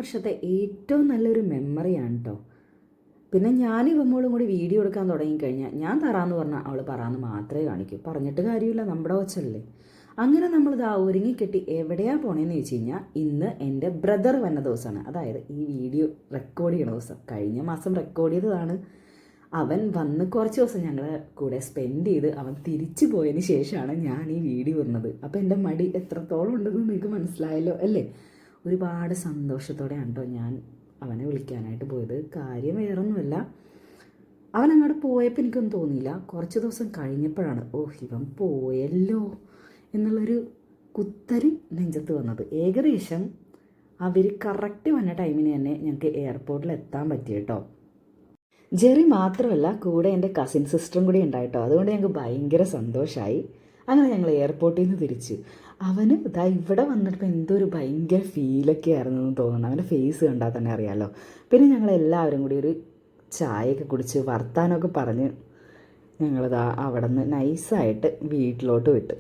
വർഷത്തെ ഏറ്റവും നല്ലൊരു മെമ്മറിയാണ് കേട്ടോ. പിന്നെ ഞാൻ ഇവമ്മോളും കൂടി വീഡിയോ എടുക്കാൻ തുടങ്ങിക്കഴിഞ്ഞാൽ ഞാൻ തറാന്ന് പറഞ്ഞാൽ അവൾ പറയാന്ന് മാത്രമേ കാണിക്കൂ. പറഞ്ഞിട്ട് കാര്യമില്ല, നമ്മുടെ കൊച്ചല്ലേ. അങ്ങനെ നമ്മളിതാ ഒരുങ്ങിക്കെട്ടി എവിടെയാണ് പോണേന്ന് ചോദിച്ചു കഴിഞ്ഞാൽ ഇന്ന് എൻ്റെ ബ്രദർ വന്ന ദിവസമാണ്. അതായത് ഈ വീഡിയോ റെക്കോർഡ് ചെയ്യണ ദിവസം. കഴിഞ്ഞ മാസം റെക്കോർഡ് ചെയ്തതാണ്. അവൻ വന്ന് കുറച്ച് ദിവസം ഞങ്ങളെ കൂടെ സ്പെൻഡ് ചെയ്ത് അവൻ തിരിച്ചു പോയതിന് ശേഷമാണ് ഞാൻ ഈ വീഡിയോ ഇടുന്നത്. അപ്പോൾ എൻ്റെ മടി എത്രത്തോളം ഉണ്ടെന്ന് നിങ്ങൾക്ക് മനസ്സിലായല്ലോ അല്ലേ. ഒരുപാട് സന്തോഷത്തോടെയാണ് കേട്ടോ ഞാൻ അവനെ വിളിക്കാനായിട്ട് പോയത്. കാര്യം വേറൊന്നുമല്ല, അവൻ അങ്ങോട്ട് പോയപ്പോൾ എനിക്കൊന്നും തോന്നിയില്ല. കുറച്ച് ദിവസം കഴിഞ്ഞപ്പോഴാണ് ഇവൻ പോയല്ലോ എന്നുള്ളൊരു കുത്തരി നെഞ്ചത്ത് വന്നത്. ഏകദേശം അവർ കറക്റ്റ് വന്ന ടൈമിന് തന്നെ ഞങ്ങൾക്ക് എയർപോർട്ടിൽ എത്താൻ പറ്റി കേട്ടോ. ജെറി മാത്രമല്ല, കൂടെ എൻ്റെ കസിൻ സിസ്റ്ററും കൂടി ഉണ്ടായിട്ടോ. അതുകൊണ്ട് ഞങ്ങൾക്ക് ഭയങ്കര സന്തോഷമായി. അങ്ങനെ ഞങ്ങൾ എയർപോർട്ടിൽ നിന്ന് തിരിച്ചു. അവന് ഇതാ ഇവിടെ വന്നിട്ട് എന്തോ ഒരു ഭയങ്കര ഫീലൊക്കെ ആയിരുന്നു എന്ന് തോന്നുന്നു. അവൻ്റെ ഫേസ് കണ്ടാൽ തന്നെ അറിയാമല്ലോ. പിന്നെ ഞങ്ങളെല്ലാവരും കൂടി ഒരു ചായയൊക്കെ കുടിച്ച് വർത്താനമൊക്കെ പറഞ്ഞ് ഞങ്ങളിതാ അവിടെ നിന്ന് നൈസായിട്ട് വീട്ടിലോട്ട് വിട്ടു.